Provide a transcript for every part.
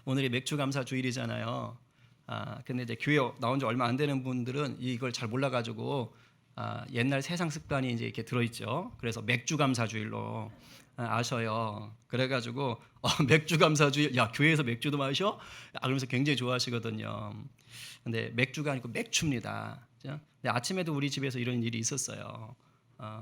오늘이 맥주 감사 주일이잖아요. 근데 이제 교회 나온 지 얼마 안 되는 분들은 이걸 잘 몰라가지고 옛날 세상 습관이 이제 이렇게 들어있죠. 그래서 맥주 감사 주일로 아셔요. 그래가지고 맥주 감사 주일, 야 교회에서 맥주도 마셔? 그러면서 굉장히 좋아하시거든요. 근데 맥주가 아니고 맥주입니다. 그죠? 근데 아침에도 우리 집에서 이런 일이 있었어요.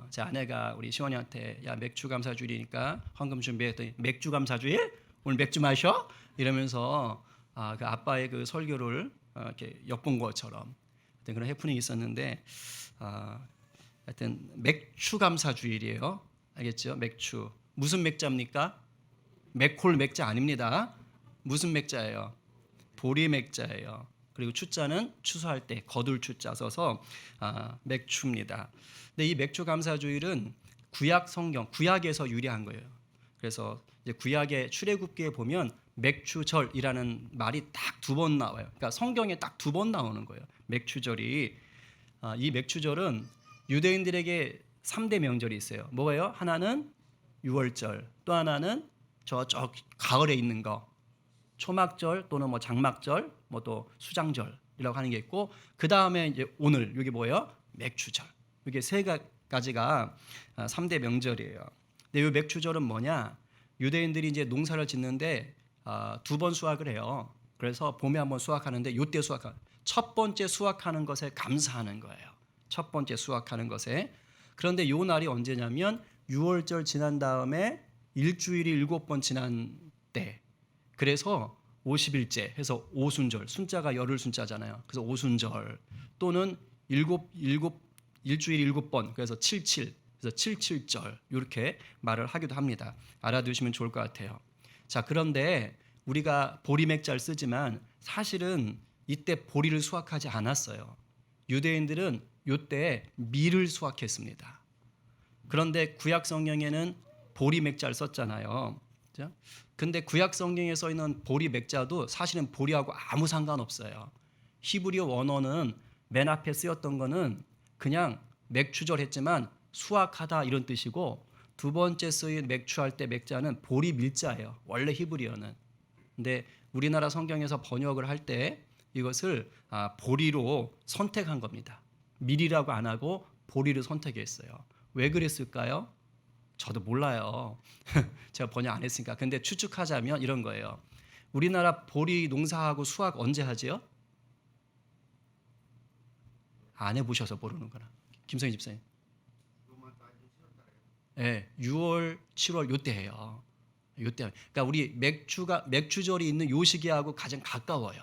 제 아내가 우리 시원이한테 야 맥주 감사 주일이니까 헌금 준비했더니 맥주 감사 주일? 오늘 맥주 마셔? 이러면서 그 아빠의 그 설교를 이렇게 엿본 것처럼 그런 해프닝이 있었는데 하여튼 맥주 감사 주일이에요. 알겠죠? 맥주 무슨 맥자입니까? 맥콜 맥자 아닙니다. 무슨 맥자예요? 보리 맥자예요. 그리고 추자는 추수할 때 거둘 추자 써서 맥주입니다. 근데 이 맥주 감사 주일은 구약 성경 구약에서 유래한 거예요. 그래서 이제 구약의 출애굽기에 보면 맥주절이라는 말이 딱 2번 나와요. 그러니까 성경에 딱 2번 나오는 거예요. 맥주절이 이 맥주절은 유대인들에게 3대 명절이 있어요. 뭐예요? 하나는 유월절, 또 하나는 저쪽 가을에 있는 거 초막절 또는 뭐 장막절, 뭐 또 수장절이라고 하는 게 있고 그 다음에 이제 오늘 이게 뭐예요? 맥주절. 이게 세 가지가 3대 명절이에요. 근데 이 맥주절은 뭐냐? 유대인들이 이제 농사를 짓는데 2번 수확을 해요. 그래서 봄에 한번 수확하는데 이때 첫 번째 수확하는 것에 감사하는 거예요. 첫 번째 수확하는 것에. 그런데 이 날이 언제냐면 6월절 지난 다음에 일주일이 7번 지난 때. 그래서 50일째 해서 오순절, 순자가 열흘 순자잖아요. 그래서 오순절 또는 일주일 7번 그래서 77 그래서 77절 이렇게 말을 하기도 합니다. 알아두시면 좋을 것 같아요. 자, 그런데 우리가 보리맥자를 쓰지만 사실은 이때 보리를 수확하지 않았어요. 유대인들은 이때 밀을 수확했습니다. 그런데 구약 성경에는 보리맥자를 썼잖아요. 근데 구약 성경에 써 있는 보리 맥자도 사실은 보리하고 아무 상관없어요. 히브리어 원어는 맨 앞에 쓰였던 거는 그냥 맥주절 했지만 수확하다 이런 뜻이고 두 번째 쓰인 맥주할 때 맥자는 보리 밀자예요. 원래 히브리어는. 근데 우리나라 성경에서 번역을 할 때 이것을 보리로 선택한 겁니다. 밀이라고 안 하고 보리를 선택했어요. 왜 그랬을까요? 저도 몰라요. 제가 번역 안 했으니까. 근데 추측하자면 이런 거예요. 우리나라 보리 농사하고 수확 언제 하지요? 안 해보셔서 모르는구나. 김성희 집사님. 네, 6월, 7월 요때 해요. 요때. 그러니까 우리 맥주절이 있는 요 시기하고 가장 가까워요.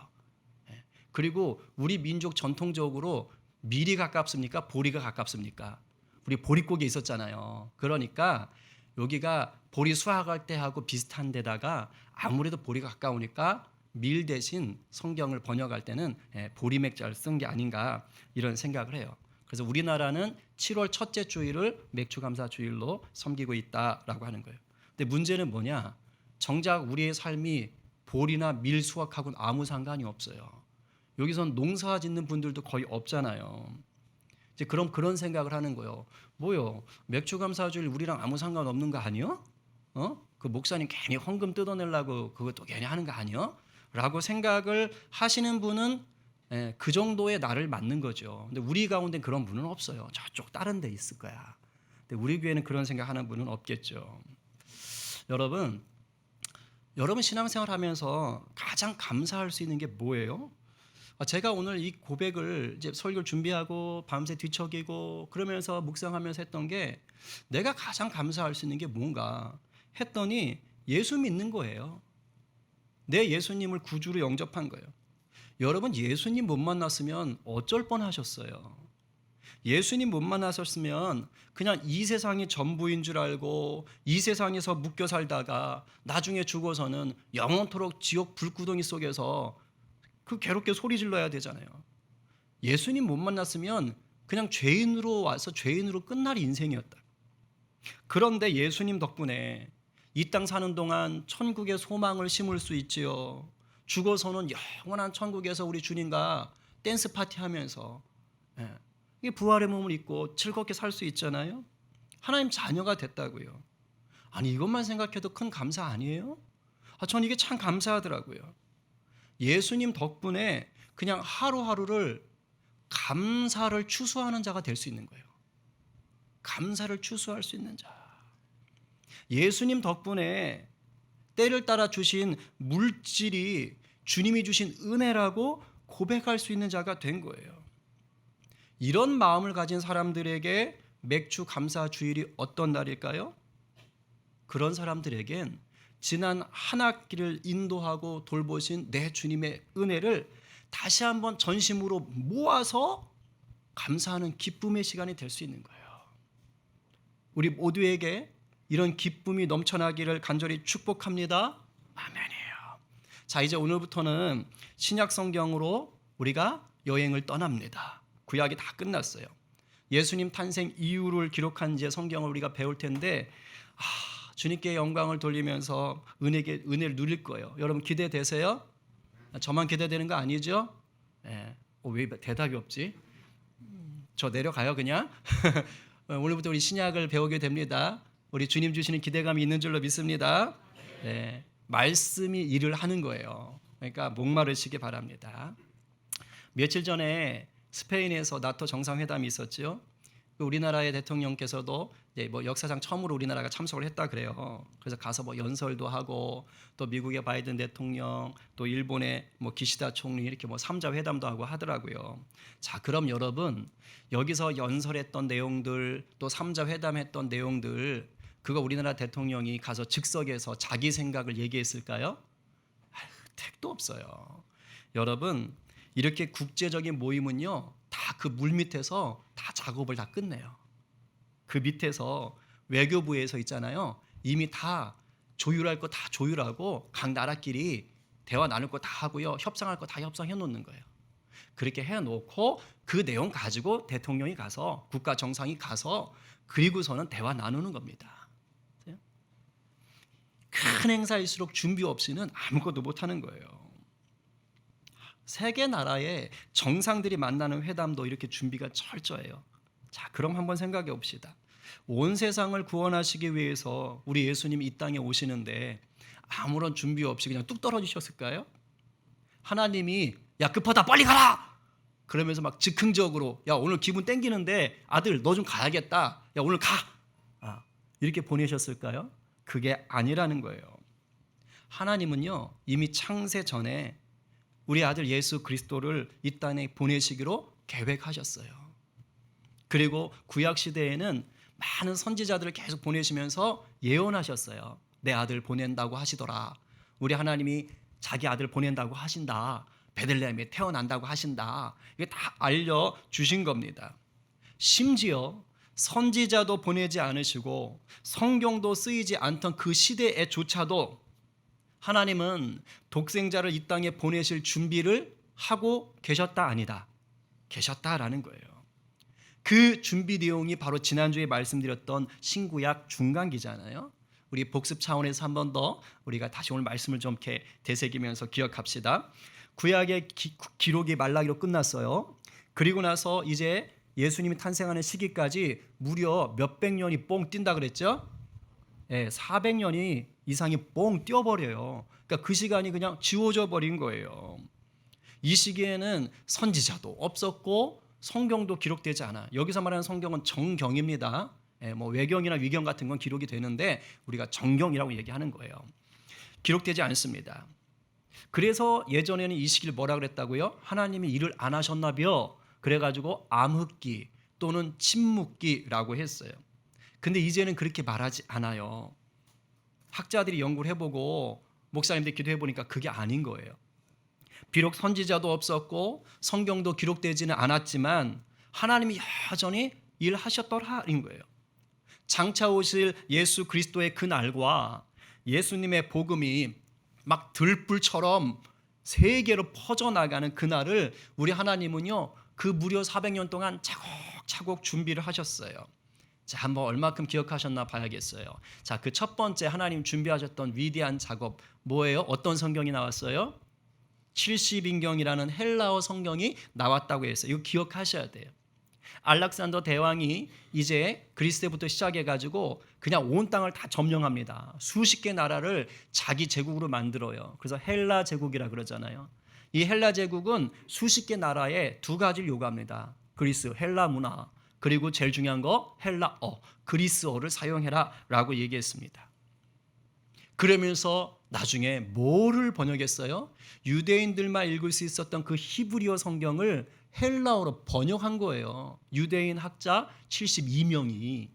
네. 그리고 우리 민족 전통적으로 밀이 가깝습니까? 보리가 가깝습니까? 우리 보릿고개 있었잖아요. 그러니까 여기가 보리 수확할 때하고 비슷한 데다가 아무래도 보리가 가까우니까 밀 대신 성경을 번역할 때는 보리맥자를 쓴 게 아닌가 이런 생각을 해요. 그래서 우리나라는 7월 첫째 주일을 맥주감사 주일로 섬기고 있다라고 하는 거예요. 근데 문제는 뭐냐? 정작 우리의 삶이 보리나 밀 수확하고는 아무 상관이 없어요. 여기선 농사 짓는 분들도 거의 없잖아요. 이제 그런 생각을 하는 거예요. 뭐요? 맥주감사주일 우리랑 아무 상관없는 거 아니요? 그 목사님 괜히 헌금 뜯어내려고 그것도 괜히 하는 거 아니요? 라고 생각을 하시는 분은 그 정도의 나를 맞는 거죠. 근데 우리 가운데 그런 분은 없어요. 저쪽 다른 데 있을 거야. 근데 우리 교회는 그런 생각하는 분은 없겠죠. 여러분 신앙생활 하면서 가장 감사할 수 있는 게 뭐예요? 제가 오늘 이 고백을 이제 설교를 준비하고 밤새 뒤척이고 그러면서 묵상하면서 했던 게 내가 가장 감사할 수 있는 게 뭔가 했더니 예수 믿는 거예요. 내 예수님을 구주로 영접한 거예요. 여러분 예수님 못 만났으면 어쩔 뻔하셨어요. 예수님 못 만나셨으면 그냥 이 세상이 전부인 줄 알고 이 세상에서 묶여 살다가 나중에 죽어서는 영원토록 지옥 불구덩이 속에서 그 괴롭게 소리 질러야 되잖아요. 예수님 못 만났으면 그냥 죄인으로 와서 죄인으로 끝날 인생이었다. 그런데 예수님 덕분에 이 땅 사는 동안 천국의 소망을 심을 수 있지요. 죽어서는 영원한 천국에서 우리 주님과 댄스 파티 하면서 부활의 몸을 입고 즐겁게 살 수 있잖아요. 하나님 자녀가 됐다고요. 아니 이것만 생각해도 큰 감사 아니에요? 전 이게 참 감사하더라고요. 예수님 덕분에 그냥 하루하루를 감사를 추수하는 자가 될 수 있는 거예요. 감사를 추수할 수 있는 자. 예수님 덕분에 때를 따라 주신 물질이 주님이 주신 은혜라고 고백할 수 있는 자가 된 거예요. 이런 마음을 가진 사람들에게 맥주 감사 주일이 어떤 날일까요? 그런 사람들에겐 지난 한 학기를 인도하고 돌보신 내 주님의 은혜를 다시 한번 전심으로 모아서 감사하는 기쁨의 시간이 될 수 있는 거예요. 우리 모두에게 이런 기쁨이 넘쳐나기를 간절히 축복합니다. 아멘이에요. 자, 이제 오늘부터는 신약 성경으로 우리가 여행을 떠납니다. 구약이 다 끝났어요. 예수님 탄생 이후를 기록한 이제 성경을 우리가 배울 텐데 주님께 영광을 돌리면서 은혜를 누릴 거예요. 여러분 기대되세요? 저만 기대되는 거 아니죠? 왜 대답이 없지? 저 내려가요 그냥? 오늘부터 우리 신약을 배우게 됩니다. 우리 주님 주시는 기대감이 있는 줄로 믿습니다. 네, 말씀이 일을 하는 거예요. 그러니까 목마르시기 바랍니다. 며칠 전에 스페인에서 나토 정상회담이 있었죠. 우리나라의 대통령께서도 역사상 처음으로 우리나라가 참석을 했다 그래요. 그래서 가서 연설도 하고 또 미국의 바이든 대통령 또 일본의 기시다 총리 이렇게 3자 회담도 하고 하더라고요. 자, 그럼 여러분 여기서 연설했던 내용들 또 3자 회담했던 내용들 그거 우리나라 대통령이 가서 즉석에서 자기 생각을 얘기했을까요? 택도 없어요. 여러분 이렇게 국제적인 모임은요 다 그 물밑에서 다 작업을 다 끝내요. 그 밑에서 외교부에서 있잖아요. 이미 다 조율할 거 다 조율하고 각 나라끼리 대화 나눌 거 다 하고요. 협상할 거 다 협상해 놓는 거예요. 그렇게 해놓고 그 내용 가지고 대통령이 가서 국가 정상이 가서 그리고서는 대화 나누는 겁니다. 큰 행사일수록 준비 없이는 아무것도 못하는 거예요. 세계 나라의 정상들이 만나는 회담도 이렇게 준비가 철저해요. 자, 그럼 한번 생각해 봅시다. 온 세상을 구원하시기 위해서 우리 예수님이 이 땅에 오시는데 아무런 준비 없이 그냥 뚝 떨어지셨을까요? 하나님이 야 급하다 빨리 가라! 그러면서 막 즉흥적으로 야 오늘 기분 땡기는데 아들 너 좀 가야겠다. 야 오늘 가! 이렇게 보내셨을까요? 그게 아니라는 거예요. 하나님은요 이미 창세 전에 우리 아들 예수 그리스도를 이 땅에 보내시기로 계획하셨어요. 그리고 구약 시대에는 많은 선지자들을 계속 보내시면서 예언하셨어요. 내 아들 보낸다고 하시더라. 우리 하나님이 자기 아들 보낸다고 하신다. 베들레헴에 태어난다고 하신다. 이게 다 알려주신 겁니다. 심지어 선지자도 보내지 않으시고 성경도 쓰이지 않던 그 시대에조차도 하나님은 독생자를 이 땅에 보내실 준비를 하고 계셨다 아니다. 계셨다라는 거예요. 그 준비 내용이 바로 지난주에 말씀드렸던 신구약 중간기잖아요. 우리 복습 차원에서 한 번 더 우리가 다시 오늘 말씀을 좀 이렇게 되새기면서 기억합시다. 구약의 기록이 말라기로 끝났어요. 그리고 나서 이제 예수님이 탄생하는 시기까지 무려 몇백 년이 뽕 뛴다 그랬죠? 400년이 이상이 뽕 뛰어버려요. 그러니까 그 시간이 그냥 지워져 버린 거예요. 이 시기에는 선지자도 없었고 성경도 기록되지 않아. 여기서 말하는 성경은 정경입니다. 외경이나 위경 같은 건 기록이 되는데 우리가 정경이라고 얘기하는 거예요. 기록되지 않습니다. 그래서 예전에는 이 시기를 뭐라 그랬다고요? 하나님이 일을 안 하셨나벼. 그래가지고 암흑기 또는 침묵기라고 했어요. 근데 이제는 그렇게 말하지 않아요. 학자들이 연구를 해보고 목사님들 기도해보니까 그게 아닌 거예요. 비록 선지자도 없었고 성경도 기록되지는 않았지만 하나님이 여전히 일하셨더라인 거예요. 장차 오실 예수 그리스도의 그 날과 예수님의 복음이 막 들불처럼 세계로 퍼져나가는 그날을 우리 하나님은요 그 무려 400년 동안 차곡차곡 준비를 하셨어요. 자, 한번 얼마큼 기억하셨나 봐야겠어요. 자, 그 첫 번째 하나님 준비하셨던 위대한 작업 뭐예요? 어떤 성경이 나왔어요? 70인경이라는 헬라어 성경이 나왔다고 했어요. 이거 기억하셔야 돼요. 알렉산더 대왕이 이제 그리스 때부터 시작해가지고 그냥 온 땅을 다 점령합니다. 수십 개 나라를 자기 제국으로 만들어요. 그래서 헬라 제국이라 그러잖아요. 이 헬라 제국은 수십 개 나라에 두 가지를 요구합니다. 그리스, 헬라 문화, 그리고 제일 중요한 거 헬라어, 그리스어를 사용해라 라고 얘기했습니다. 그러면서 나중에 뭐를 번역했어요? 유대인들만 읽을 수 있었던 그 히브리어 성경을 헬라어로 번역한 거예요. 유대인 학자 72명이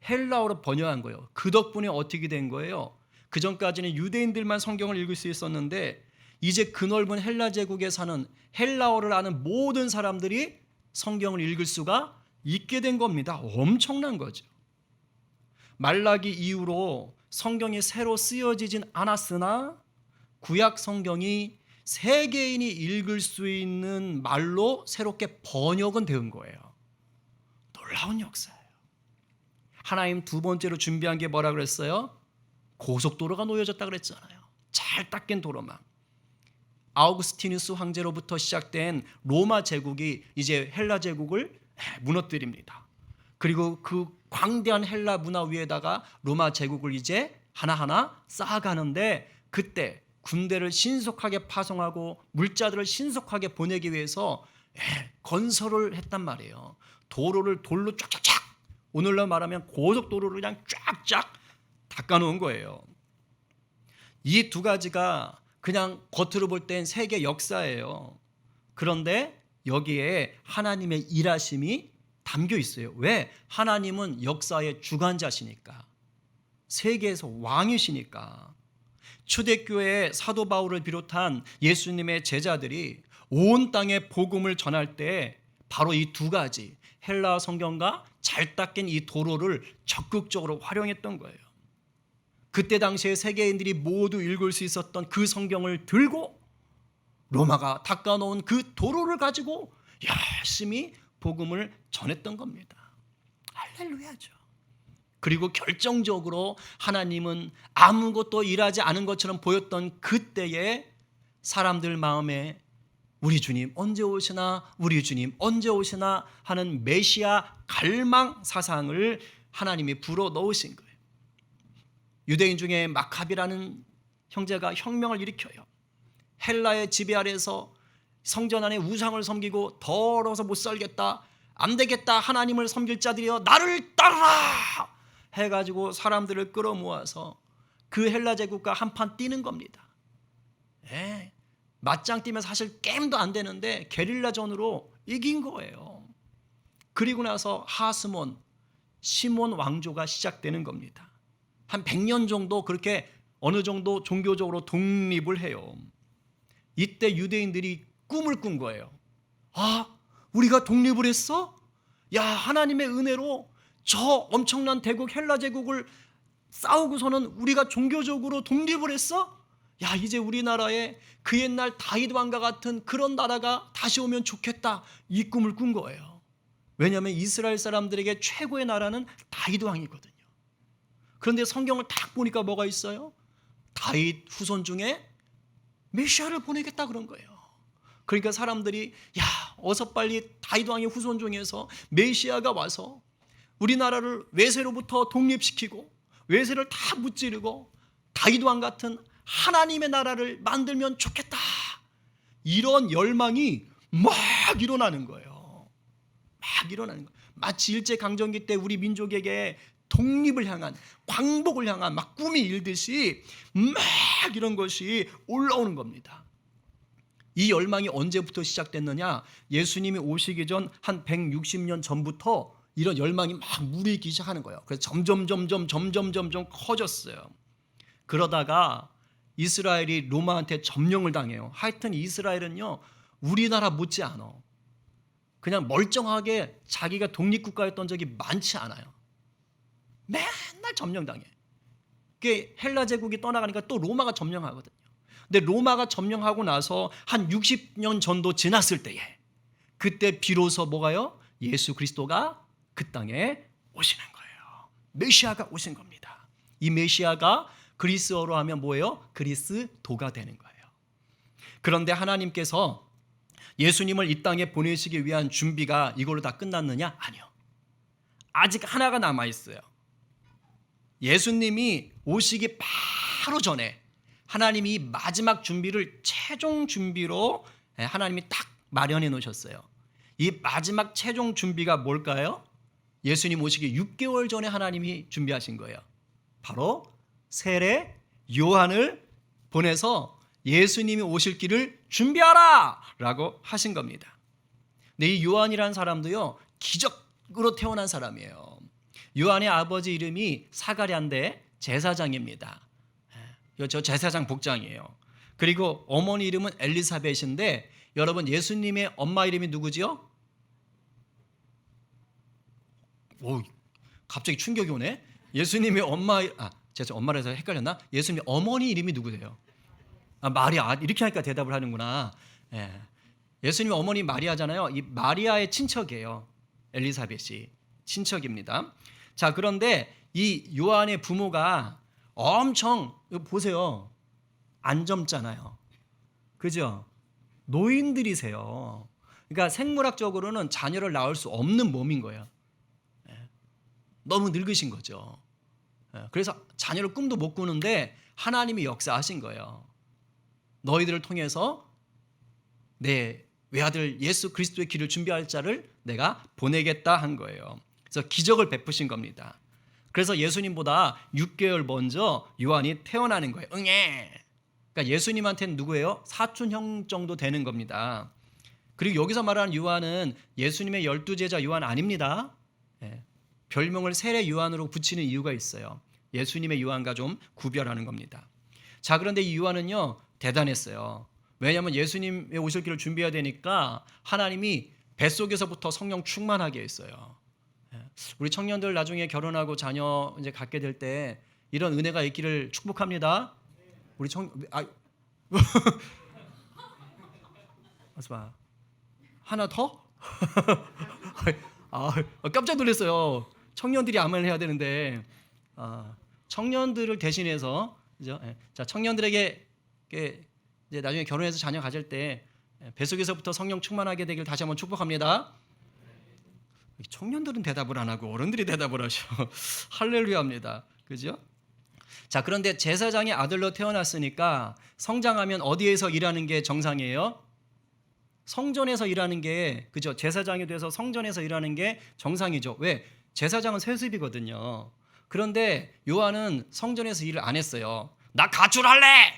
헬라어로 번역한 거예요. 그 덕분에 어떻게 된 거예요? 그 전까지는 유대인들만 성경을 읽을 수 있었는데 이제 그 넓은 헬라 제국에 사는 헬라어를 아는 모든 사람들이 성경을 읽을 수가 있게 된 겁니다. 엄청난 거죠. 말라기 이후로 성경이 새로 쓰여지진 않았으나 구약 성경이 세계인이 읽을 수 있는 말로 새롭게 번역은 된 거예요. 놀라운 역사예요. 하나님 두 번째로 준비한 게 뭐라 그랬어요? 고속도로가 놓여졌다 그랬잖아요. 잘 닦인 도로망. 아우구스티누스 황제로부터 시작된 로마 제국이 이제 헬라 제국을 무너뜨립니다. 그리고 그 광대한 헬라 문화 위에다가 로마 제국을 이제 하나하나 쌓아가는데 그때 군대를 신속하게 파송하고 물자들을 신속하게 보내기 위해서 건설을 했단 말이에요. 도로를 돌로 쫙쫙쫙, 오늘날 말하면 고속도로를 그냥 쫙쫙 닦아놓은 거예요. 이 두 가지가 그냥 겉으로 볼 땐 세계 역사예요. 그런데 여기에 하나님의 일하심이 담겨 있어요. 왜? 하나님은 역사의 주관자시니까. 세계에서 왕이시니까. 초대교회의 사도 바울을 비롯한 예수님의 제자들이 온 땅에 복음을 전할 때 바로 이 두 가지 헬라 성경과 잘 닦인 이 도로를 적극적으로 활용했던 거예요. 그때 당시에 세계인들이 모두 읽을 수 있었던 그 성경을 들고 로마가 닦아놓은 그 도로를 가지고 열심히 복음을 전했던 겁니다. 할렐루야죠. 그리고 결정적으로 하나님은 아무것도 일하지 않은 것처럼 보였던 그때에 사람들 마음에 우리 주님 언제 오시나, 우리 주님 언제 오시나 하는 메시아 갈망 사상을 하나님이 불어 넣으신 거예요. 유대인 중에 마카비라는 형제가 혁명을 일으켜요. 헬라의 지배 아래에서 성전 안에 우상을 섬기고 더러워서 못 살겠다, 안 되겠다, 하나님을 섬길 자들이여 나를 따르라 해가지고 사람들을 끌어모아서 그 헬라 제국과 한판 뛰는 겁니다. 맞짱 뛰면 사실 게임도 안 되는데 게릴라전으로 이긴 거예요. 그리고 나서 하스몬, 시몬 왕조가 시작되는 겁니다. 한 100년 정도 그렇게 어느 정도 종교적으로 독립을 해요. 이때 유대인들이 꿈을 꾼 거예요. 아, 우리가 독립을 했어? 야, 하나님의 은혜로 저 엄청난 대국 헬라 제국을 싸우고서는 우리가 종교적으로 독립을 했어? 야, 이제 우리나라에 그 옛날 다윗 왕과 같은 그런 나라가 다시 오면 좋겠다. 이 꿈을 꾼 거예요. 왜냐하면 이스라엘 사람들에게 최고의 나라는 다윗 왕이거든요. 그런데 성경을 딱 보니까 뭐가 있어요? 다윗 후손 중에 메시아를 보내겠다 그런 거예요. 그러니까 사람들이 야, 어서 빨리 다윗 왕의 후손 중에서 메시아가 와서 우리나라를 외세로부터 독립시키고 외세를 다 무찌르고 다윗 왕 같은 하나님의 나라를 만들면 좋겠다. 이런 열망이 막 일어나는 거예요. 막 일어나는 거예요. 마치 일제강점기 때 우리 민족에게 독립을 향한, 광복을 향한 막 꿈이 일듯이 막 이런 것이 올라오는 겁니다. 이 열망이 언제부터 시작됐느냐? 예수님이 오시기 전 한 160년 전부터 이런 열망이 막 무르익기 시작하는 거예요. 그래서 점점 커졌어요. 그러다가 이스라엘이 로마한테 점령을 당해요. 하여튼 이스라엘은요, 우리나라 못지 않아. 그냥 멀쩡하게 자기가 독립국가였던 적이 많지 않아요. 맨날 점령당해. 그게 헬라 제국이 떠나가니까 또 로마가 점령하거든요. 근데 로마가 점령하고 나서 한 60년 전도 지났을 때에 그때 비로소 뭐가요? 예수 그리스도가 그 땅에 오시는 거예요. 메시아가 오신 겁니다. 이 메시아가 그리스어로 하면 뭐예요? 그리스도가 되는 거예요. 그런데 하나님께서 예수님을 이 땅에 보내시기 위한 준비가 이걸로 다 끝났느냐? 아니요. 아직 하나가 남아 있어요. 예수님이 오시기 바로 전에 하나님이 이 마지막 준비를 최종 준비로 하나님이 딱 마련해 놓으셨어요. 이 마지막 최종 준비가 뭘까요? 예수님 오시기 6개월 전에 하나님이 준비하신 거예요. 바로 세례 요한을 보내서 예수님이 오실 길을 준비하라! 라고 하신 겁니다. 근데 이 요한이라는 사람도요, 기적으로 태어난 사람이에요. 요한의 아버지 이름이 사가랴인데 제사장입니다. 저 제사장 복장이에요. 그리고 어머니 이름은 엘리사벳인데 여러분 예수님의 엄마 이름이 누구지요? 오, 갑자기 충격이 오네. 예수님의 제가 엄마라 해서 헷갈렸나? 예수님의 어머니 이름이 누구세요? 마리아. 이렇게 하니까 대답을 하는구나. 예. 예수님의 어머니 마리아잖아요. 이 마리아의 친척이에요. 엘리사벳이 친척입니다. 자, 그런데 이 요한의 부모가 엄청 보세요. 안 젊잖아요. 그죠? 노인들이세요. 그러니까 생물학적으로는 자녀를 낳을 수 없는 몸인 거예요. 너무 늙으신 거죠. 그래서 자녀를 꿈도 못 꾸는데 하나님이 역사하신 거예요. 너희들을 통해서 내 외아들 예수 그리스도의 길을 준비할 자를 내가 보내겠다 한 거예요. 그래서 기적을 베푸신 겁니다. 그래서 예수님보다 6개월 먼저 요한이 태어나는 거예요. 응애. 그러니까 예수님한테는 누구예요? 사촌형 정도 되는 겁니다. 그리고 여기서 말하는 요한은 예수님의 12제자 요한 아닙니다. 별명을 세례 요한으로 붙이는 이유가 있어요. 예수님의 요한과 좀 구별하는 겁니다. 자, 그런데 이 요한은요 대단했어요. 왜냐하면 예수님의 오실 길을 준비해야 되니까 하나님이 뱃속에서부터 성령 충만하게 했어요. 우리 청년들 나중에 결혼하고 자녀 이제 갖게 될 때 이런 은혜가 있기를 축복합니다. 우리 하나 더? 깜짝 놀랐어요. 청년들이 아멘 해야 되는데 청년들을 대신해서 그죠? 자, 청년들에게 이제 나중에 결혼해서 자녀 가질 때 뱃속에서부터 성령 충만하게 되길 다시 한번 축복합니다. 청년들은 대답을 안 하고 어른들이 대답을 하셔. 할렐루야입니다. 그죠? 자, 그런데 제사장의 아들로 태어났으니까 성장하면 어디에서 일하는 게 정상이에요? 성전에서 일하는 게, 그죠? 제사장이 돼서 성전에서 일하는 게 정상이죠. 왜? 제사장은 세습이거든요. 그런데 요한은 성전에서 일을 안 했어요. 나 가출할래!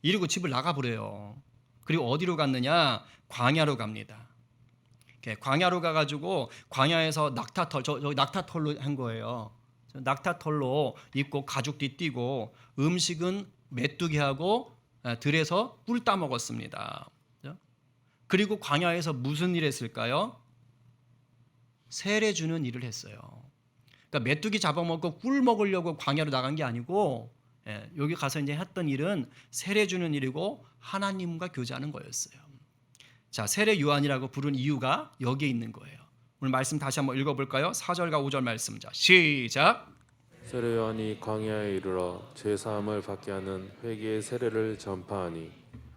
이러고 집을 나가버려요. 그리고 어디로 갔느냐? 광야로 갑니다. 광야로 가가지고 광야에서 낙타털, 저 낙타털로 한 거예요. 낙타털로 입고 가죽띠 띠고 음식은 메뚜기하고 들에서 꿀 따먹었습니다. 그리고 광야에서 무슨 일 했을까요? 세례 주는 일을 했어요. 그러니까 메뚜기 잡아먹고 꿀 먹으려고 광야로 나간 게 아니고 여기 가서 이제 했던 일은 세례 주는 일이고 하나님과 교제하는 거였어요. 자, 세례 요한이라고 부른 이유가 여기에 있는 거예요. 오늘 말씀 다시 한번 읽어볼까요? 4절과 5절 말씀. 자, 시작. 세례 요한이 광야에 이르러 죄 사함을 받게 하는 회개의 세례를 전파하니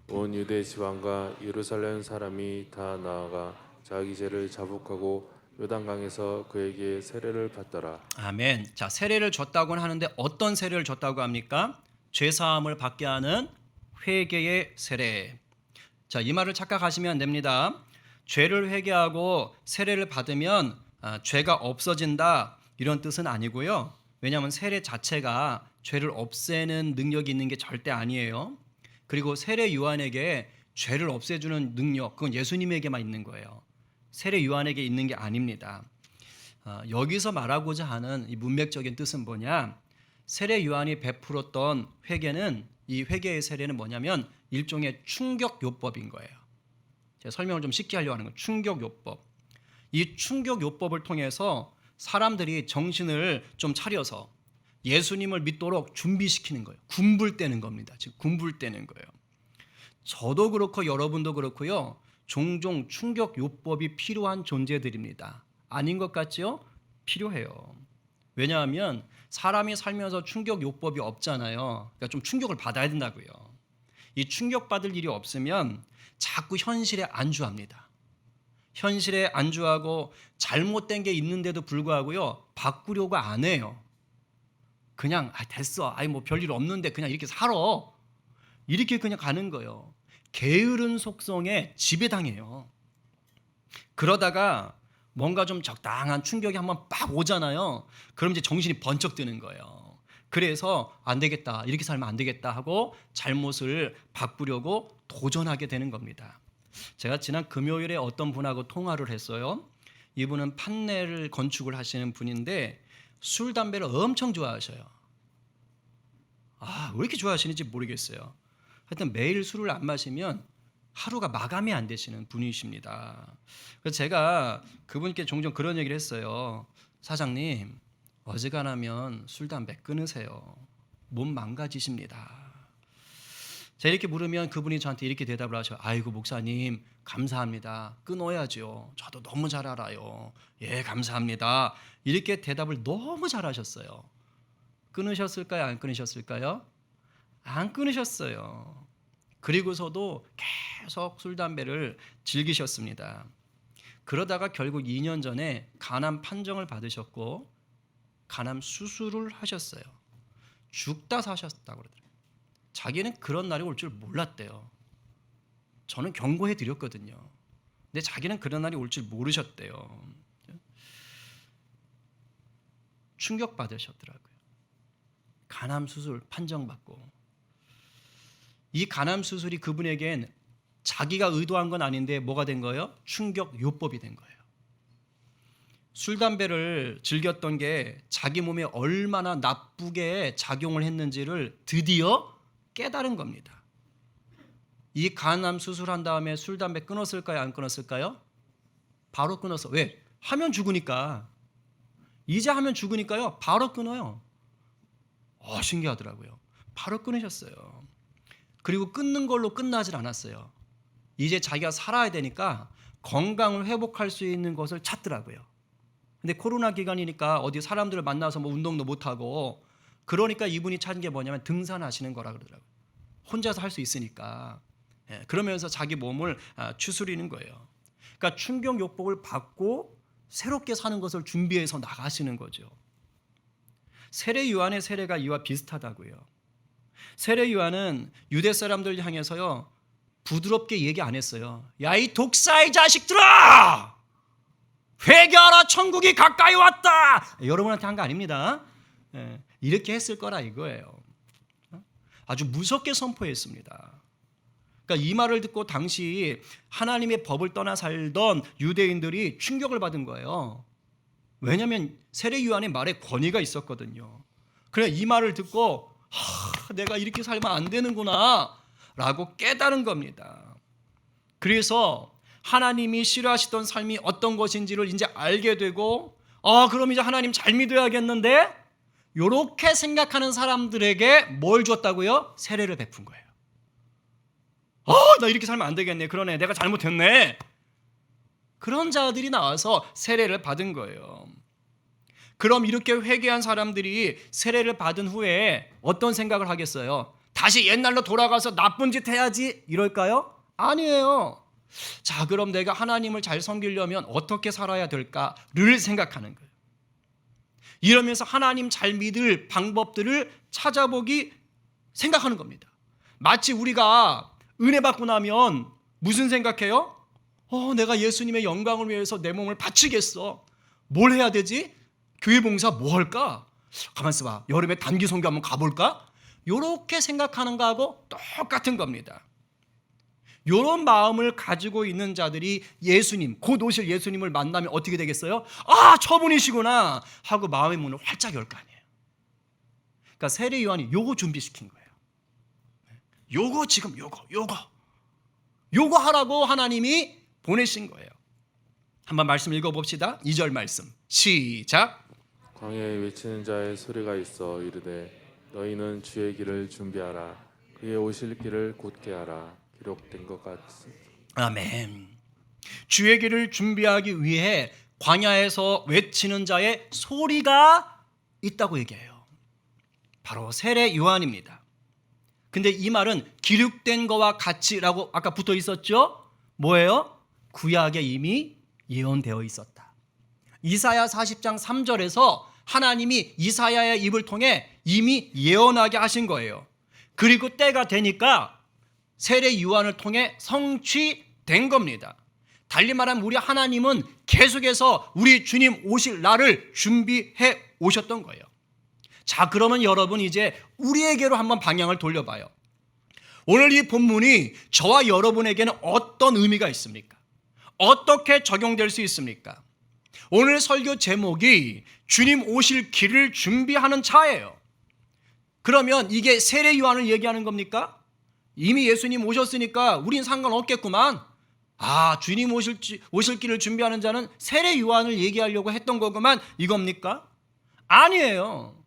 온 유대 지방과 예루살렘 사람이 다 나아가 자기 죄를 자복하고 요단강에서 그에게 세례를 받더라. 아멘. 자, 세례를 줬다고는 하는데 어떤 세례를 줬다고 합니까? 죄 사함을 받게 하는 회개의 세례. 자, 이 말을 착각하시면 안 됩니다. 죄를 회개하고 세례를 받으면 죄가 없어진다 이런 뜻은 아니고요. 왜냐하면 세례 자체가 죄를 없애는 능력이 있는 게 절대 아니에요. 그리고 세례 요한에게 죄를 없애주는 능력, 그건 예수님에게만 있는 거예요. 세례 요한에게 있는 게 아닙니다. 여기서 말하고자 하는 이 문맥적인 뜻은 뭐냐? 세례 요한이 베풀었던 회개는, 이 회개의 세례는 뭐냐면 일종의 충격요법인 거예요. 제가 설명을 좀 쉽게 하려고 하는 건 충격요법. 이 충격요법을 통해서 사람들이 정신을 좀 차려서 예수님을 믿도록 준비시키는 거예요. 군불대는 겁니다. 지금 군불대는 거예요. 저도 그렇고 여러분도 그렇고요. 종종 충격요법이 필요한 존재들입니다. 아닌 것 같지요? 필요해요. 왜냐하면 사람이 살면서 충격요법이 없잖아요. 그러니까 좀 충격을 받아야 된다고요. 이 충격받을 일이 없으면 자꾸 현실에 안주합니다. 현실에 안주하고 잘못된 게 있는데도 불구하고요. 바꾸려고 안 해요. 그냥 됐어. 뭐 별일 없는데 그냥 이렇게 살아. 이렇게 그냥 가는 거예요. 게으른 속성에 지배당해요. 그러다가 뭔가 좀 적당한 충격이 한번 빡 오잖아요. 그럼 이제 정신이 번쩍 드는 거예요. 그래서 안 되겠다, 이렇게 살면 안 되겠다 하고 잘못을 바꾸려고 도전하게 되는 겁니다. 제가 지난 금요일에 어떤 분하고 통화를 했어요. 이분은 판넬을 건축을 하시는 분인데 술, 담배를 엄청 좋아하셔요. 왜 이렇게 좋아하시는지 모르겠어요. 하여튼 매일 술을 안 마시면 하루가 마감이 안 되시는 분이십니다. 그래서 제가 그분께 종종 그런 얘기를 했어요. 사장님, 어지간하면 술, 담배 끊으세요. 몸 망가지십니다. 제가 이렇게 물으면 그분이 저한테 이렇게 대답을 하셔요. 아이고 목사님, 감사합니다. 끊어야죠. 저도 너무 잘 알아요. 예, 감사합니다. 이렇게 대답을 너무 잘하셨어요. 끊으셨을까요? 안 끊으셨을까요? 안 끊으셨어요. 그리고서도 계속 술, 담배를 즐기셨습니다. 그러다가 결국 2년 전에 간암 판정을 받으셨고 간암 수술을 하셨어요. 죽다 사셨다고 그러더라고요. 자기는 그런 날이 올 줄 몰랐대요. 저는 경고해 드렸거든요. 근데 자기는 그런 날이 올 줄 모르셨대요. 충격받으셨더라고요. 간암 수술 판정받고. 이 간암 수술이 그분에겐 자기가 의도한 건 아닌데 뭐가 된 거예요? 충격 요법이 된 거예요. 술, 담배를 즐겼던 게 자기 몸에 얼마나 나쁘게 작용을 했는지를 드디어 깨달은 겁니다. 이 간암 수술한 다음에 술, 담배 끊었을까요? 안 끊었을까요? 바로 끊었어. 왜? 하면 죽으니까. 이제 하면 죽으니까요. 바로 끊어요. 신기하더라고요. 바로 끊으셨어요. 그리고 끊는 걸로 끝나질 않았어요. 이제 자기가 살아야 되니까 건강을 회복할 수 있는 것을 찾더라고요. 근데 코로나 기간이니까 어디 사람들을 만나서 뭐 운동도 못 하고 그러니까 이분이 찾은 게 뭐냐면 등산하시는 거라 그러더라고요. 혼자서 할 수 있으니까. 그러면서 자기 몸을 추스리는 거예요. 그러니까 충격 요법을 받고 새롭게 사는 것을 준비해서 나가시는 거죠. 세례 요한의 세례가 이와 비슷하다고요. 세례 요한은 유대 사람들 향해서요 부드럽게 얘기 안 했어요. 야, 이 독사의 자식들아, 회개하라, 천국이 가까이 왔다. 여러분한테 한 거 아닙니다. 이렇게 했을 거라 이거예요. 아주 무섭게 선포했습니다. 그러니까 이 말을 듣고 당시 하나님의 법을 떠나 살던 유대인들이 충격을 받은 거예요. 왜냐하면 세례 요한의 말에 권위가 있었거든요. 그래 이 말을 듣고 내가 이렇게 살면 안 되는구나 라고 깨달은 겁니다. 그래서 하나님이 싫어하시던 삶이 어떤 것인지를 이제 알게 되고 그럼 이제 하나님 잘 믿어야겠는데 이렇게 생각하는 사람들에게 뭘 줬다고요? 세례를 베푼 거예요. 나 이렇게 살면 안 되겠네. 그러네. 내가 잘못했네. 그런 자들이 나와서 세례를 받은 거예요. 그럼 이렇게 회개한 사람들이 세례를 받은 후에 어떤 생각을 하겠어요? 다시 옛날로 돌아가서 나쁜 짓 해야지 이럴까요? 아니에요. 자, 그럼 내가 하나님을 잘 섬기려면 어떻게 살아야 될까를 생각하는 거예요. 이러면서 하나님 잘 믿을 방법들을 찾아보기 생각하는 겁니다. 마치 우리가 은혜 받고 나면 무슨 생각해요? 내가 예수님의 영광을 위해서 내 몸을 바치겠어. 뭘 해야 되지? 교회 봉사 뭐 할까? 가만 있어봐. 여름에 단기 선교 한번 가볼까? 이렇게 생각하는 거하고 똑같은 겁니다. 이런 마음을 가지고 있는 자들이 예수님, 곧 오실 예수님을 만나면 어떻게 되겠어요? 저분이시구나 하고 마음의 문을 활짝 열 거 아니에요. 그러니까 세례 요한이 요거 준비시킨 거예요. 요거 지금 요거 하라고 하나님이 보내신 거예요. 한번 말씀 읽어봅시다. 2절 말씀 시작. 광야에 외치는 자의 소리가 있어 이르되 너희는 주의 길을 준비하라. 그의 오실 길을 곧게 하라. 기록된 것 같습니다. 아멘. 주의 길을 준비하기 위해 광야에서 외치는 자의 소리가 있다고 얘기해요. 바로 세례 요한입니다. 근데 이 말은 기록된 거와 같이라고 아까 붙어 있었죠? 뭐예요? 구약에 이미 예언되어 있었다. 이사야 40장 3절에서 하나님이 이사야의 입을 통해 이미 예언하게 하신 거예요. 그리고 때가 되니까 세례 요한을 통해 성취된 겁니다. 달리 말하면 우리 하나님은 계속해서 우리 주님 오실 날을 준비해 오셨던 거예요. 자, 그러면 여러분 이제 우리에게로 한번 방향을 돌려봐요. 오늘 이 본문이 저와 여러분에게는 어떤 의미가 있습니까? 어떻게 적용될 수 있습니까? 오늘 설교 제목이 주님 오실 길을 준비하는 자예요. 그러면 이게 세례 요한을 얘기하는 겁니까? 이미 예수님 오셨으니까 우린 상관없겠구만. 주님 오실 길을 준비하는 자는 세례 요한을 얘기하려고 했던 거구만, 이겁니까? 아니에요.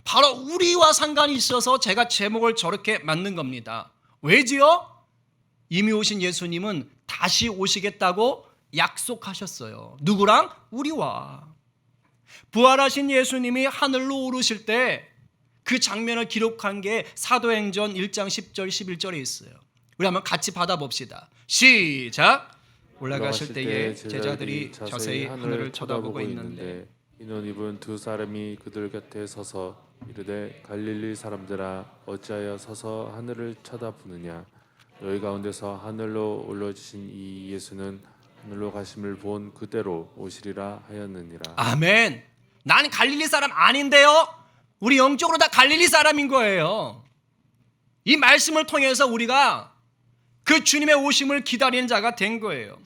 바로 우리와 상관이 있어서 제가 제목을 저렇게 만든 겁니다. 왜지요? 이미 오신 예수님은 다시 오시겠다고 약속하셨어요. 누구랑? 우리와. 부활하신 예수님이 하늘로 오르실 때 그 장면을 기록한 게 사도행전 1장 10절 11절에 있어요. 우리 한번 같이 받아봅시다. 시작. 올라가실 때에 제자들이 자세히 하늘을 쳐다보고 있는데 이는 입은 두 사람이 그들 곁에 서서 이르되 갈릴리 사람들아 어찌하여 서서 하늘을 쳐다보느냐. 너희 가운데서 하늘로 올려주신 이 예수는 하늘로 가심을 본 그대로 오시리라 하였느니라. 아멘. 난 갈릴리 사람 아닌데요. 우리 영적으로 다 갈릴리 사람인 거예요. 이 말씀을 통해서 우리가 그 주님의 오심을 기다리는 자가 된 거예요.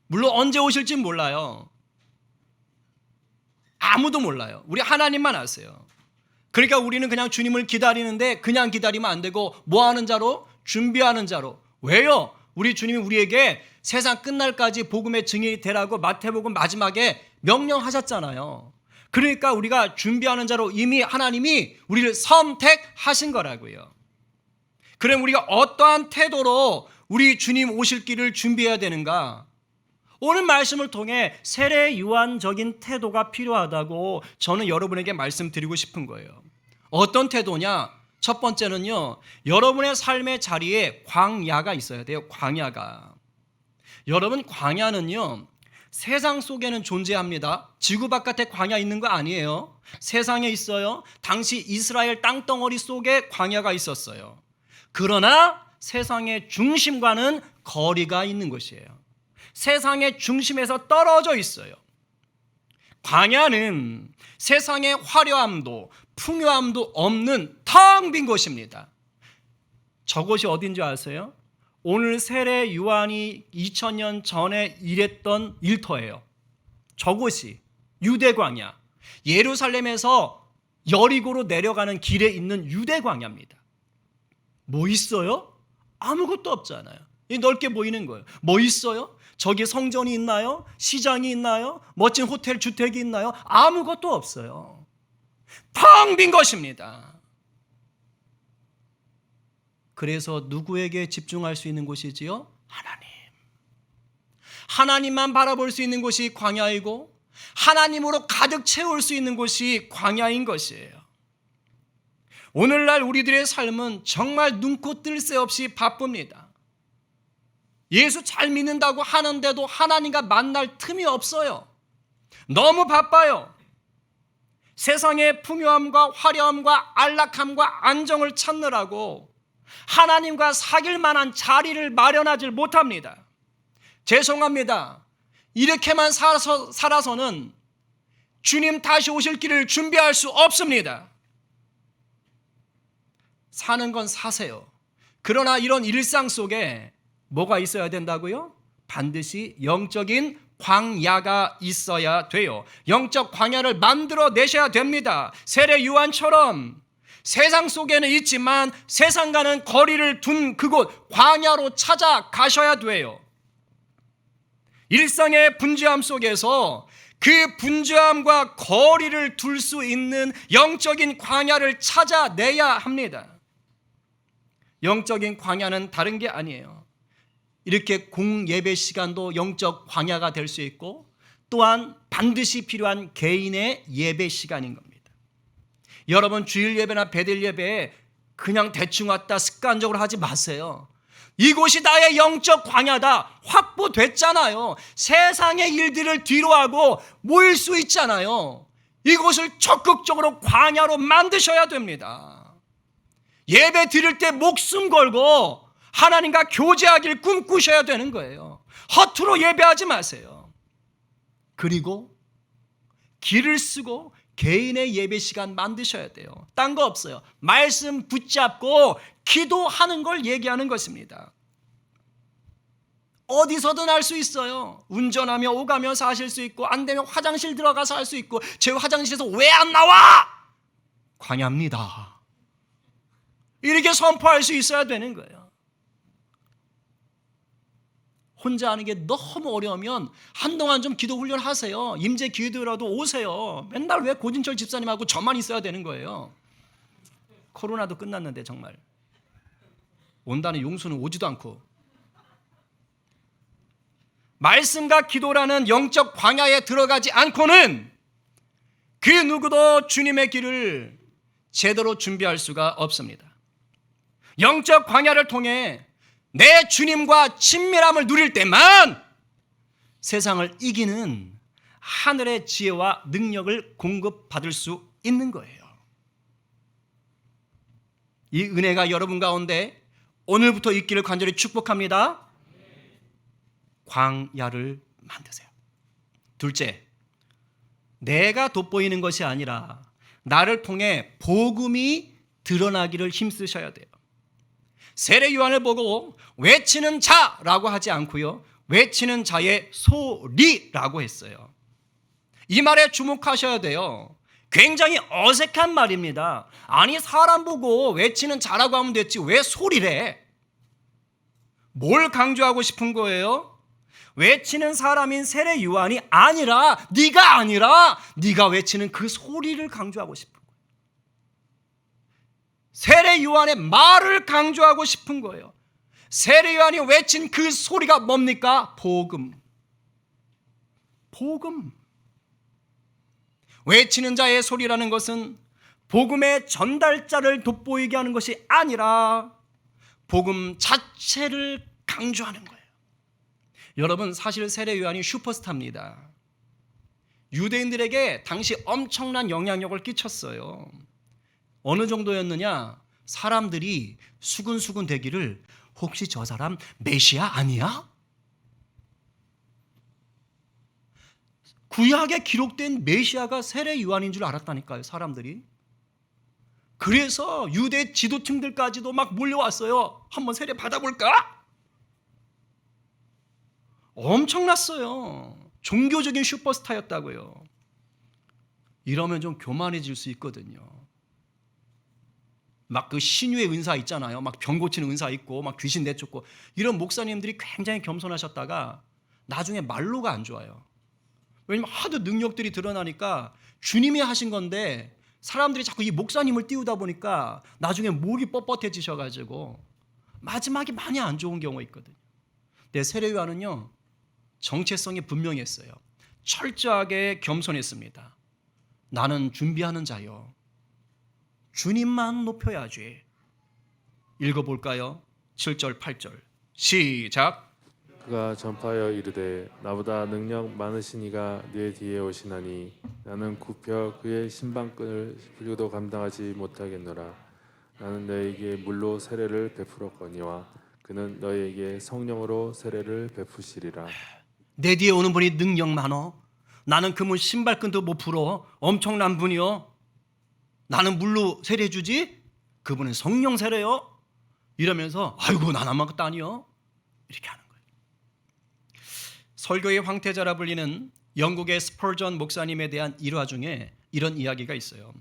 물론 언제 오실지 몰라요. 아무도 몰라요. 우리 하나님만 아세요. 그러니까 우리는 그냥 주님을 기다리는데 그냥 기다리면 안 되고 뭐 하는 자로? 준비하는 자로. 왜요? 우리 주님이 우리에게 세상 끝날까지 복음의 증인이 되라고 마태복음 마지막에 명령하셨잖아요. 그러니까 우리가 준비하는 자로 이미 하나님이 우리를 선택하신 거라고요. 그럼 우리가 어떠한 태도로 우리 주님 오실 길을 준비해야 되는가? 오늘 말씀을 통해 세례 요한적인 태도가 필요하다고 저는 여러분에게 말씀드리고 싶은 거예요. 어떤 태도냐? 첫 번째는요, 여러분의 삶의 자리에 광야가 있어야 돼요. 광야가. 여러분, 광야는요, 세상 속에는 존재합니다. 지구 바깥에 광야 있는 거 아니에요. 세상에 있어요. 당시 이스라엘 땅덩어리 속에 광야가 있었어요. 그러나 세상의 중심과는 거리가 있는 것이에요. 세상의 중심에서 떨어져 있어요. 광야는 세상의 화려함도 풍요함도 없는 텅 빈 곳입니다. 저곳이 어딘지 아세요? 오늘 세례 요한이 2000년 전에 일했던 일터예요. 저곳이 유대 광야, 예루살렘에서 여리고로 내려가는 길에 있는 유대 광야입니다. 뭐 있어요? 아무것도 없잖아요. 넓게 보이는 거예요. 뭐 있어요? 저기 성전이 있나요? 시장이 있나요? 멋진 호텔 주택이 있나요? 아무것도 없어요. 텅 빈 것입니다. 그래서 누구에게 집중할 수 있는 곳이지요? 하나님. 하나님만 바라볼 수 있는 곳이 광야이고 하나님으로 가득 채울 수 있는 곳이 광야인 것이에요. 오늘날 우리들의 삶은 정말 눈코 뜰 새 없이 바쁩니다. 예수 잘 믿는다고 하는데도 하나님과 만날 틈이 없어요. 너무 바빠요. 세상의 풍요함과 화려함과 안락함과 안정을 찾느라고 하나님과 사귈 만한 자리를 마련하지 못합니다. 죄송합니다. 이렇게만 살아서는 주님 다시 오실 길을 준비할 수 없습니다. 사는 건 사세요. 그러나 이런 일상 속에 뭐가 있어야 된다고요? 반드시 영적인 광야가 있어야 돼요. 영적 광야를 만들어 내셔야 됩니다. 세례 요한처럼 세상 속에는 있지만 세상과는 거리를 둔 그곳 광야로 찾아가셔야 돼요. 일상의 분주함 속에서 그 분주함과 거리를 둘 수 있는 영적인 광야를 찾아내야 합니다. 영적인 광야는 다른 게 아니에요. 이렇게 공예배 시간도 영적 광야가 될 수 있고 또한 반드시 필요한 개인의 예배 시간인 겁니다. 여러분 주일 예배나 베들 예배에 그냥 대충 왔다 습관적으로 하지 마세요. 이곳이 나의 영적 광야다 확보됐잖아요. 세상의 일들을 뒤로하고 모일 수 있잖아요. 이곳을 적극적으로 광야로 만드셔야 됩니다. 예배 드릴 때 목숨 걸고 하나님과 교제하길 꿈꾸셔야 되는 거예요. 허투루 예배하지 마세요. 그리고 길을 쓰고 개인의 예배 시간 만드셔야 돼요. 딴 거 없어요. 말씀 붙잡고 기도하는 걸 얘기하는 것입니다. 어디서든 할 수 있어요. 운전하며 오가면서 하실 수 있고, 안 되면 화장실 들어가서 할 수 있고. 제 화장실에서 왜 안 나와? 광야입니다. 이렇게 선포할 수 있어야 되는 거예요. 혼자 하는 게 너무 어려우면 한동안 좀 기도 훈련하세요. 임재 기도라도 오세요. 맨날 왜 고진철 집사님하고 저만 있어야 되는 거예요? 코로나도 끝났는데 정말 온다는 용수는 오지도 않고. 말씀과 기도라는 영적 광야에 들어가지 않고는 그 누구도 주님의 길을 제대로 준비할 수가 없습니다. 영적 광야를 통해 내 주님과 친밀함을 누릴 때만 세상을 이기는 하늘의 지혜와 능력을 공급받을 수 있는 거예요. 이 은혜가 여러분 가운데 오늘부터 있기를 간절히 축복합니다. 광야를 만드세요. 둘째, 내가 돋보이는 것이 아니라 나를 통해 복음이 드러나기를 힘쓰셔야 돼요. 세례 요한을 보고 외치는 자라고 하지 않고요, 외치는 자의 소리라고 했어요. 이 말에 주목하셔야 돼요. 굉장히 어색한 말입니다. 아니, 사람 보고 외치는 자라고 하면 됐지 왜 소리래? 뭘 강조하고 싶은 거예요? 외치는 사람인 세례 요한이 아니라, 네가 외치는 그 소리를 강조하고 싶은 거예요. 세례 요한의 말을 강조하고 싶은 거예요. 세례 요한이 외친 그 소리가 뭡니까? 복음. 복음. 외치는 자의 소리라는 것은 복음의 전달자를 돋보이게 하는 것이 아니라 복음 자체를 강조하는 거예요. 여러분, 사실 세례 요한이 슈퍼스타입니다. 유대인들에게 당시 엄청난 영향력을 끼쳤어요. 어느 정도였느냐? 사람들이 수근수근 대기를, 혹시 저 사람 메시아 아니야? 구약에 기록된 메시아가 세례 요한인 줄 알았다니까요, 사람들이. 그래서 유대 지도층들까지도 막 몰려왔어요. 한번 세례 받아볼까? 엄청났어요. 종교적인 슈퍼스타였다고요. 이러면 좀 교만해질 수 있거든요. 막 그 신유의 은사 있잖아요. 막 병 고치는 은사 있고, 막 귀신 내쫓고, 이런 목사님들이 굉장히 겸손하셨다가 나중에 말로가 안 좋아요. 왜냐면 하도 능력들이 드러나니까 주님이 하신 건데 사람들이 자꾸 이 목사님을 띄우다 보니까 나중에 목이 뻣뻣해지셔가지고 마지막에 많이 안 좋은 경우가 있거든요. 근데 세례 요한은요, 정체성이 분명했어요. 철저하게 겸손했습니다. 나는 준비하는 자요. 주님만 높여야지. 읽어볼까요? 7절 8절 시작. 그가 전파하여 이르되 나보다 능력 많으신 이가 내 뒤에 오시나니 나는 굽혀 그의 신방끈을 풀고도 감당하지 못하겠노라. 나는 너에게 물로 세례를 베풀었거니와 그는 너에게 성령으로 세례를 베푸시리라. 내 뒤에 오는 분이 능력 많어. 나는 그분 신발끈도 못 풀어. 엄청난 분이요. 나는 물로 세례 주지, 그분은 성령 세례요. 이러면서 아이고, 난 아무것도 아니요. 이렇게 하는 거예요. 설교의 황태자라 불리는 영국의 스펄전 목사님에 대한 일화 중에 이런 이야기가 있어요.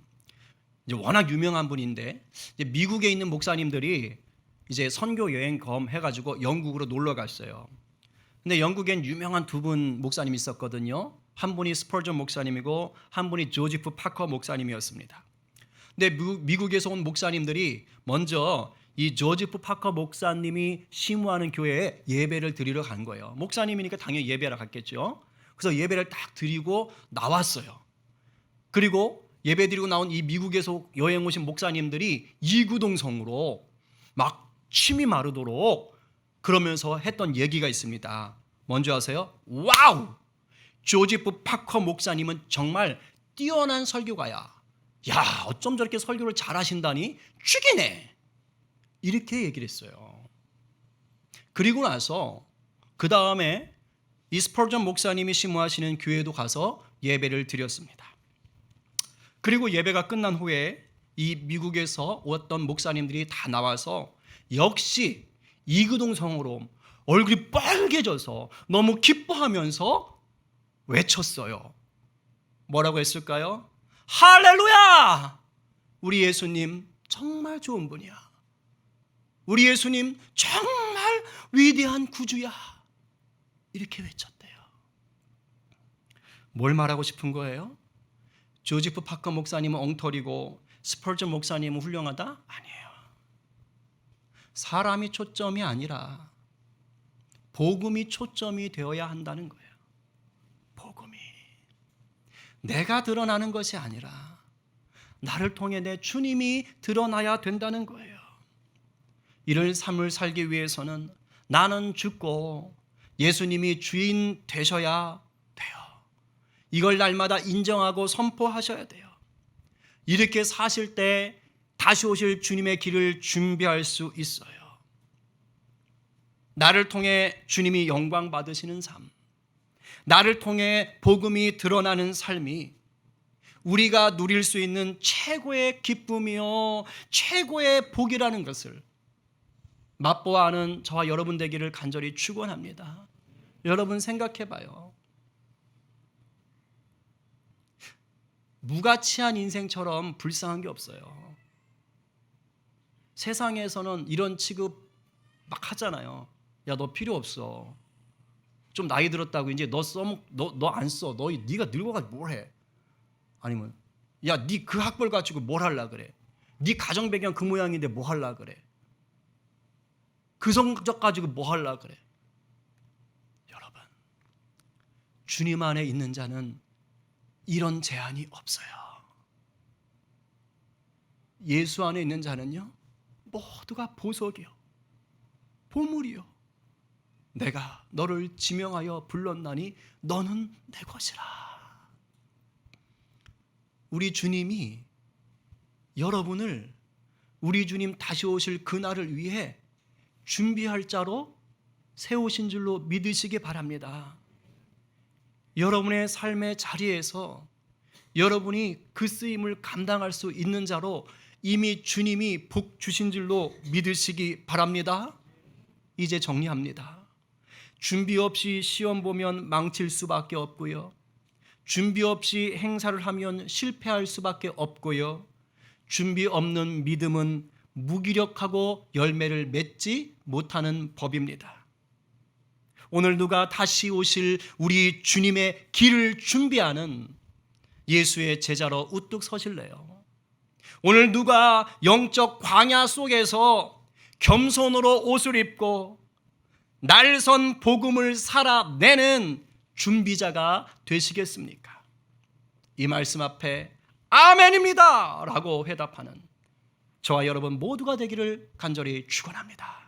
이제 워낙 유명한 분인데, 이제 미국에 있는 목사님들이 이제 선교 여행 검 해가지고 영국으로 놀러 갔어요. 근데 영국엔 유명한 두 분 목사님이 있었거든요. 한 분이 스펄전 목사님이고 한 분이 조지프 파커 목사님이었습니다. 근데 미국에서 온 목사님들이 먼저 이 조지프 파커 목사님이 심우하는 교회에 예배를 드리러 간 거예요. 목사님이니까 당연히 예배하러 갔겠죠. 그래서 예배를 딱 드리고 나왔어요. 그리고 예배 드리고 나온 이 미국에서 여행 오신 목사님들이 이구동성으로 막 침이 마르도록 그러면서 했던 얘기가 있습니다. 뭔지 아세요? 와우! 조지프 파커 목사님은 정말 뛰어난 설교가야. 야, 어쩜 저렇게 설교를 잘하신다니? 죽이네. 이렇게 얘기를 했어요. 그리고 나서 그 다음에 이 스펄전 목사님이 심무하시는 교회도 가서 예배를 드렸습니다. 그리고 예배가 끝난 후에 이 미국에서 왔던 목사님들이 다 나와서 역시 이구동성으로 얼굴이 빨개져서 너무 기뻐하면서 외쳤어요. 뭐라고 했을까요? 할렐루야! 우리 예수님 정말 좋은 분이야. 우리 예수님 정말 위대한 구주야. 이렇게 외쳤대요. 뭘 말하고 싶은 거예요? 조지프 파커 목사님은 엉터리고 스펄전 목사님은 훌륭하다? 아니에요. 사람이 초점이 아니라 복음이 초점이 되어야 한다는 거예요. 복음이. 내가 드러나는 것이 아니라 나를 통해 내 주님이 드러나야 된다는 거예요. 이런 삶을 살기 위해서는 나는 죽고 예수님이 주인 되셔야 돼요. 이걸 날마다 인정하고 선포하셔야 돼요. 이렇게 사실 때 다시 오실 주님의 길을 준비할 수 있어요. 나를 통해 주님이 영광 받으시는 삶, 나를 통해 복음이 드러나는 삶이 우리가 누릴 수 있는 최고의 기쁨이요 최고의 복이라는 것을 맛보아 아는 저와 여러분 되기를 간절히 축원합니다. 여러분 생각해 봐요. 무가치한 인생처럼 불쌍한 게 없어요. 세상에서는 이런 취급 막 하잖아요. 야, 너 필요 없어. 좀 나이 들었다고 이제 너 안 써. 네가 늙어가지고 뭘 해? 아니면 야, 네 그 학벌 가지고 뭘 하려 그래? 네 가정 배경 그 모양인데 뭐 하려 그래? 그 성적 가지고 뭐 하려 그래? 여러분, 주님 안에 있는 자는 이런 제한이 없어요. 예수 안에 있는 자는요, 모두가 보석이요, 보물이요. 내가 너를 지명하여 불렀나니 너는 내 것이라. 우리 주님이 여러분을 우리 주님 다시 오실 그날을 위해 준비할 자로 세우신 줄로 믿으시기 바랍니다. 여러분의 삶의 자리에서 여러분이 그 쓰임을 감당할 수 있는 자로 이미 주님이 복 주신 줄로 믿으시기 바랍니다. 이제 정리합니다. 준비 없이 시험 보면 망칠 수밖에 없고요. 준비 없이 행사를 하면 실패할 수밖에 없고요. 준비 없는 믿음은 무기력하고 열매를 맺지 못하는 법입니다. 오늘 누가 다시 오실 우리 주님의 길을 준비하는 예수의 제자로 우뚝 서실래요? 오늘 누가 영적 광야 속에서 겸손으로 옷을 입고 날선 복음을 살아내는 준비자가 되시겠습니까? 이 말씀 앞에 아멘입니다 라고 회답하는 저와 여러분 모두가 되기를 간절히 축원합니다.